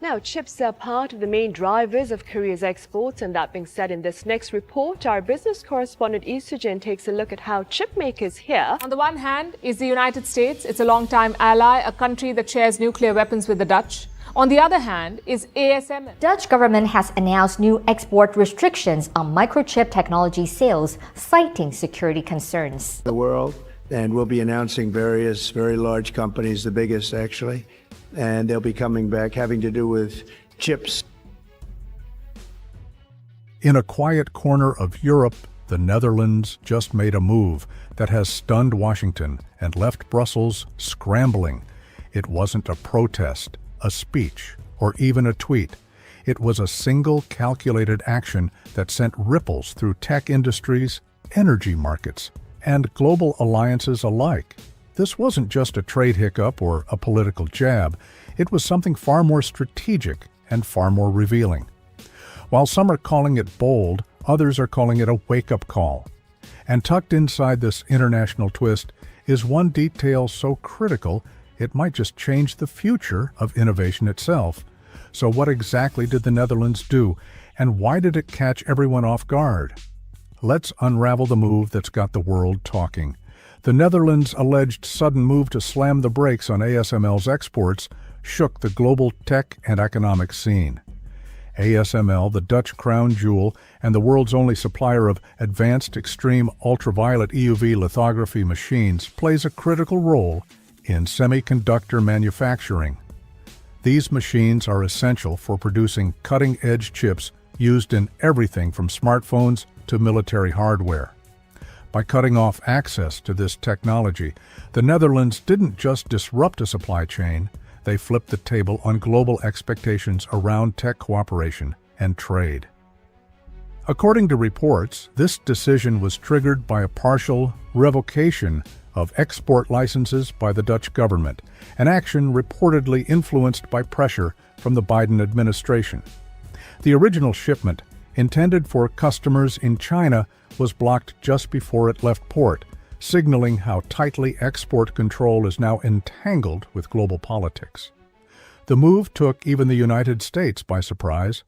Now, chips are part of the main drivers of Korea's exports, and that being said, in this next report, our business correspondent Lee Soo-jin takes a look at how chip makers here. On the one hand is the United States. It's a longtime ally, a country that shares nuclear weapons with the Dutch. On the other hand is ASML. Dutch government has announced new export restrictions on microchip technology sales, citing security concerns. The world, and we'll be announcing various very large companies, the biggest actually, and they'll be coming back having to do with chips. In a quiet corner of Europe, the Netherlands just made a move that has stunned Washington and left Brussels scrambling. It wasn't a protest, a speech, or even a tweet. It was a single calculated action that sent ripples through tech industries, energy markets, and global alliances alike. This wasn't just a trade hiccup or a political jab. It was something far more strategic and far more revealing. While some are calling it bold, others are calling it a wake-up call. And tucked inside this international twist is one detail so critical it might just change the future of innovation itself. So what exactly did the Netherlands do, and why did it catch everyone off guard? Let's unravel the move that's got the world talking. The Netherlands' alleged sudden move to slam the brakes on ASML's exports shook the global tech and economic scene. ASML, the Dutch crown jewel and the world's only supplier of advanced extreme ultraviolet EUV lithography machines, plays a critical role in semiconductor manufacturing. These machines are essential for producing cutting-edge chips used in everything from smartphones to military hardware. By cutting off access to this technology, the Netherlands didn't just disrupt a supply chain, they flipped the table on global expectations around tech cooperation and trade. According to reports, this decision was triggered by a partial revocation of export licenses by the Dutch government, an action reportedly influenced by pressure from the Biden administration. The original shipment, intended for customers in China, was blocked just before it left port, signaling how tightly export control is now entangled with global politics. The move took even the United States by surprise.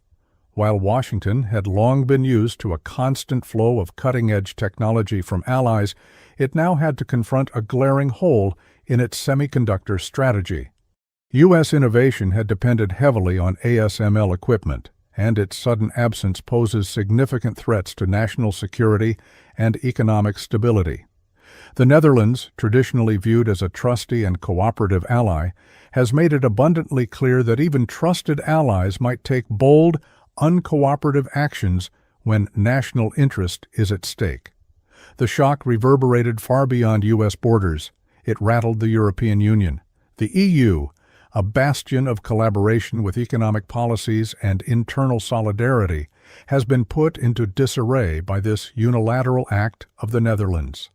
While Washington had long been used to a constant flow of cutting-edge technology from allies, it now had to confront a glaring hole in its semiconductor strategy. U.S. innovation had depended heavily on ASML equipment, and its sudden absence poses significant threats to national security and economic stability. The Netherlands, traditionally viewed as a trusty and cooperative ally, has made it abundantly clear that even trusted allies might take bold, uncooperative actions when national interest is at stake. The shock reverberated far beyond U.S. borders. It rattled the European Union. The EU, a bastion of collaboration with economic policies and internal solidarity, has been put into disarray by this unilateral act of the Netherlands.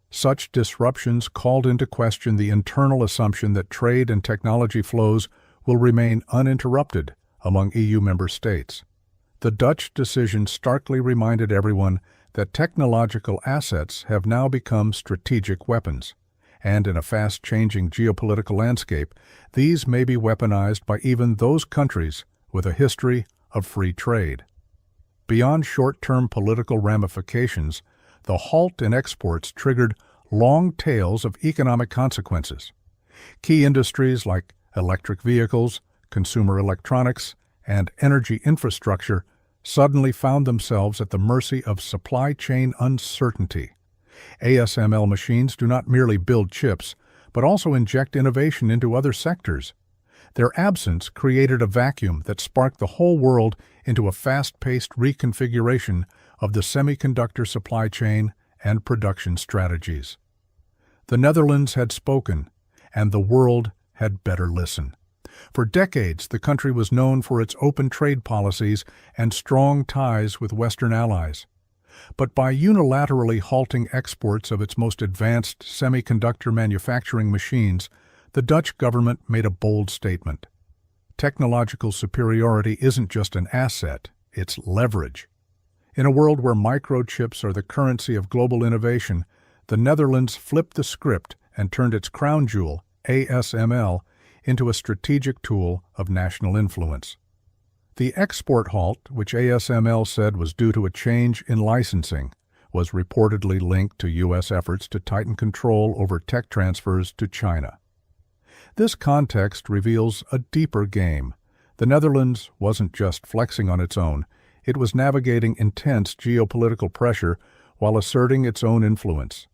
Such disruptions called into question the internal assumption that trade and technology flows will remain uninterrupted among EU member states. The Dutch decision starkly reminded everyone that technological assets have now become strategic weapons. And in a fast-changing geopolitical landscape, these may be weaponized by even those countries with a history of free trade. Beyond short-term political ramifications, the halt in exports triggered long tails of economic consequences. Key industries like electric vehicles, consumer electronics, and energy infrastructure suddenly found themselves at the mercy of supply chain uncertainty. ASML machines do not merely build chips, but also inject innovation into other sectors. Their absence created a vacuum that sparked the whole world into a fast-paced reconfiguration of the semiconductor supply chain and production strategies. The Netherlands had spoken, and the world had better listen. For decades, the country was known for its open trade policies and strong ties with Western allies. But by unilaterally halting exports of its most advanced semiconductor manufacturing machines, the Dutch government made a bold statement. Technological superiority isn't just an asset, it's leverage. In a world where microchips are the currency of global innovation, the Netherlands flipped the script and turned its crown jewel, ASML, into a strategic tool of national influence. The export halt, which ASML said was due to a change in licensing, was reportedly linked to U.S. efforts to tighten control over tech transfers to China. This context reveals a deeper game. The Netherlands wasn't just flexing on its own, it was navigating intense geopolitical pressure while asserting its own influence.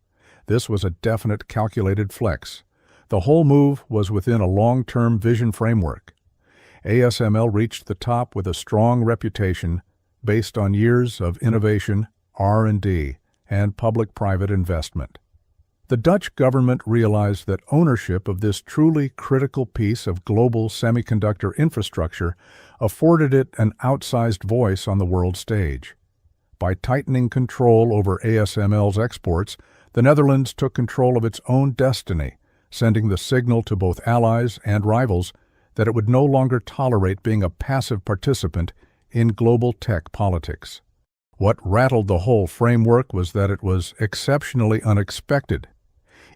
This was a definite, calculated flex. The whole move was within a long-term vision framework. ASML reached the top with a strong reputation based on years of innovation, R&D, and public-private investment. The Dutch government realized that ownership of this truly critical piece of global semiconductor infrastructure afforded it an outsized voice on the world stage. By tightening control over ASML's exports, the Netherlands took control of its own destiny, sending the signal to both allies and rivals that it would no longer tolerate being a passive participant in global tech politics. What rattled the whole framework was that it was exceptionally unexpected.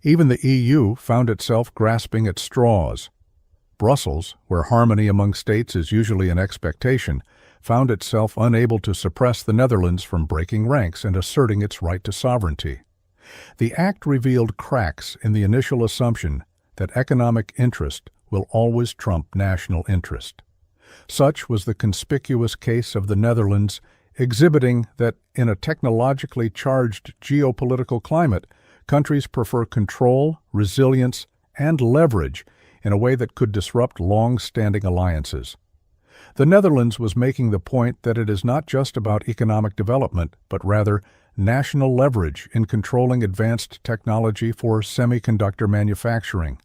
Even the EU found itself grasping at straws. Brussels, where harmony among states is usually an expectation, found itself unable to suppress the Netherlands from breaking ranks and asserting its right to sovereignty. The act revealed cracks in the initial assumption that economic interest will always trump national interest. Such was the conspicuous case of the Netherlands, exhibiting that in a technologically charged geopolitical climate, countries prefer control, resilience, and leverage in a way that could disrupt long-standing alliances. The Netherlands was making the point that it is not just about economic development, but rather national leverage in controlling advanced technology for semiconductor manufacturing.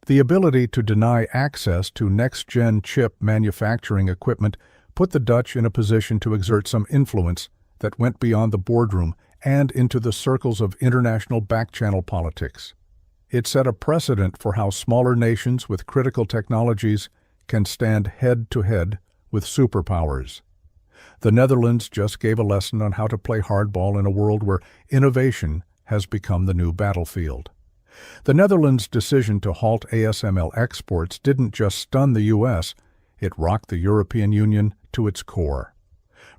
The ability to deny access to next-gen chip manufacturing equipment put the Dutch in a position to exert some influence that went beyond the boardroom and into the circles of international back-channel politics. It set a precedent for how smaller nations with critical technologies can stand head-to-head with superpowers. The Netherlands just gave a lesson on how to play hardball in a world where innovation has become the new battlefield. The Netherlands' decision to halt ASML exports didn't just stun the U.S., it rocked the European Union to its core.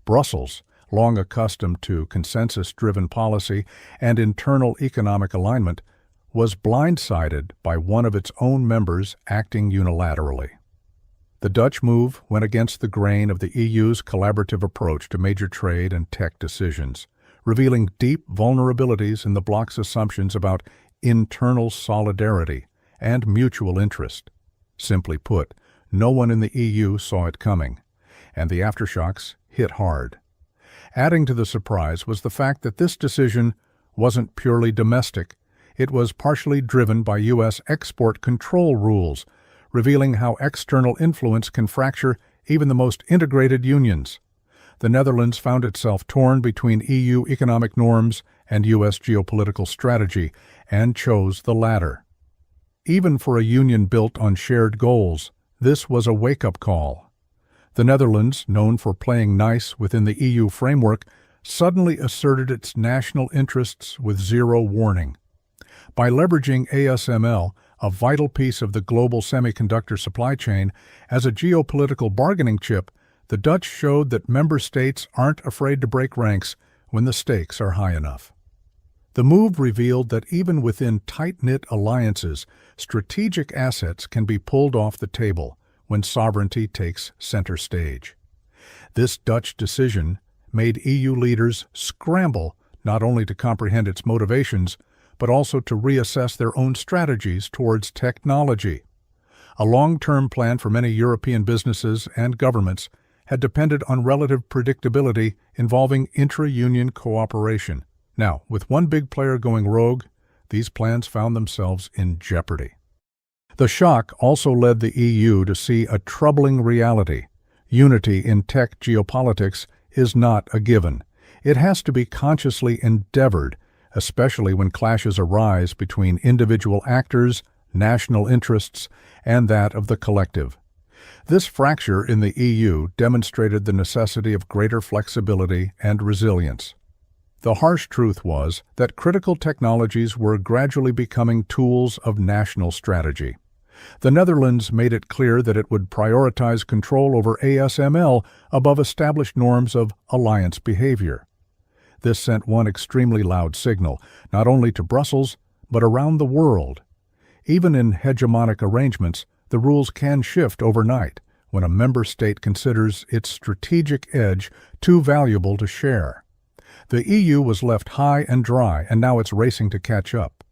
Brussels, long accustomed to consensus-driven policy and internal economic alignment, was blindsided by one of its own members acting unilaterally. The Dutch move went against the grain of the EU's collaborative approach to major trade and tech decisions, revealing deep vulnerabilities in the bloc's assumptions about internal solidarity and mutual interest. Simply put, no one in the EU saw it coming, and the aftershocks hit hard. Adding to the surprise was the fact that this decision wasn't purely domestic. It was partially driven by U.S. export control rules, revealing how external influence can fracture even the most integrated unions. The Netherlands found itself torn between EU economic norms and U.S. geopolitical strategy, and chose the latter. Even for a union built on shared goals, this was a wake-up call. The Netherlands, known for playing nice within the EU framework, suddenly asserted its national interests with zero warning. By leveraging ASML, a vital piece of the global semiconductor supply chain, as a geopolitical bargaining chip, the Dutch showed that member states aren't afraid to break ranks when the stakes are high enough. The move revealed that even within tight-knit alliances, strategic assets can be pulled off the table when sovereignty takes center stage. This Dutch decision made EU leaders scramble not only to comprehend its motivations, but also to reassess their own strategies towards technology. A long-term plan for many European businesses and governments had depended on relative predictability involving intra-union cooperation. Now, with one big player going rogue, these plans found themselves in jeopardy. The shock also led the EU to see a troubling reality. Unity in tech geopolitics is not a given. It has to be consciously endeavored, especially when clashes arise between individual actors, national interests, and that of the collective. This fracture in the EU demonstrated the necessity of greater flexibility and resilience. The harsh truth was that critical technologies were gradually becoming tools of national strategy. The Netherlands made it clear that it would prioritize control over ASML above established norms of alliance behavior. This sent one extremely loud signal, not only to Brussels, but around the world. Even in hegemonic arrangements, the rules can shift overnight when a member state considers its strategic edge too valuable to share. The EU was left high and dry, and now it's racing to catch up.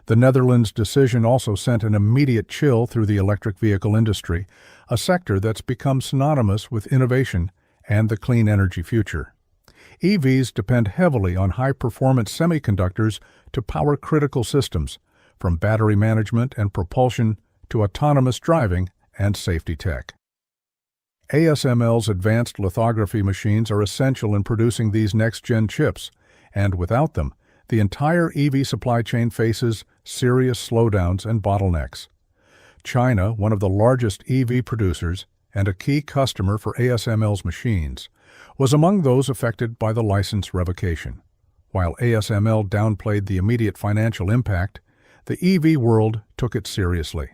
The Netherlands' decision also sent an immediate chill through the electric vehicle industry, a sector that's become synonymous with innovation and the clean energy future. EVs depend heavily on high-performance semiconductors to power critical systems, from battery management and propulsion to autonomous driving and safety tech. ASML's advanced lithography machines are essential in producing these next-gen chips, and without them, the entire EV supply chain faces serious slowdowns and bottlenecks. China, one of the largest EV producers and a key customer for ASML's machines, was among those affected by the license revocation. While ASML downplayed the immediate financial impact, the EV world took it seriously.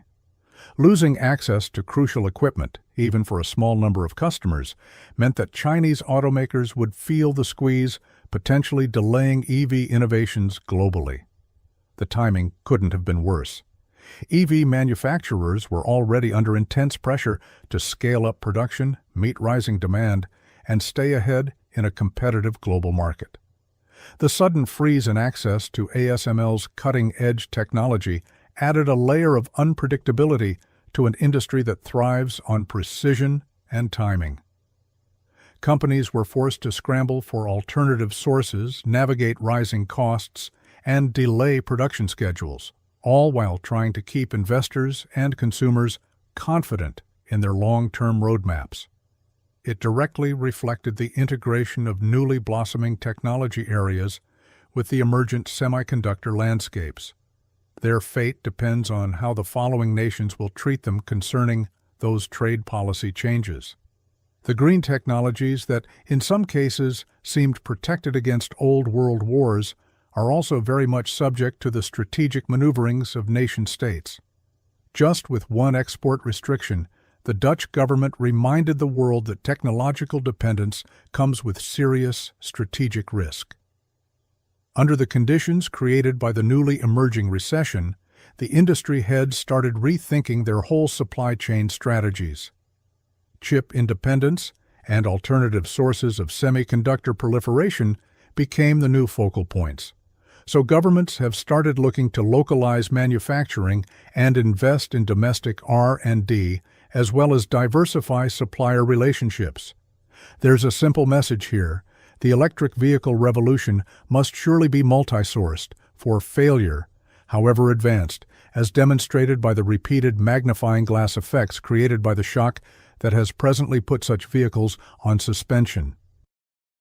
Losing access to crucial equipment, even for a small number of customers, meant that Chinese automakers would feel the squeeze, potentially delaying EV innovations globally. The timing couldn't have been worse. EV manufacturers were already under intense pressure to scale up production, meet rising demand, and stay ahead in a competitive global market. The sudden freeze in access to ASML's cutting-edge technology added a layer of unpredictability to an industry that thrives on precision and timing. Companies were forced to scramble for alternative sources, navigate rising costs, and delay production schedules, all while trying to keep investors and consumers confident in their long-term roadmaps. It directly reflected the integration of newly blossoming technology areas with the emergent semiconductor landscapes. Their fate depends on how the following nations will treat them concerning those trade policy changes. The green technologies that, in some cases, seemed protected against old world wars are also very much subject to the strategic maneuverings of nation-states. Just with one export restriction, the Dutch government reminded the world that technological dependence comes with serious strategic risk. Under the conditions created by the newly emerging recession, the industry heads started rethinking their whole supply chain strategies. Chip independence and alternative sources of semiconductor proliferation became the new focal points. So governments have started looking to localize manufacturing and invest in domestic R&D, as well as diversify supplier relationships. There's a simple message here. The electric vehicle revolution must surely be multi-sourced, for failure, however advanced, as demonstrated by the repeated magnifying glass effects created by the shock that has presently put such vehicles on suspension.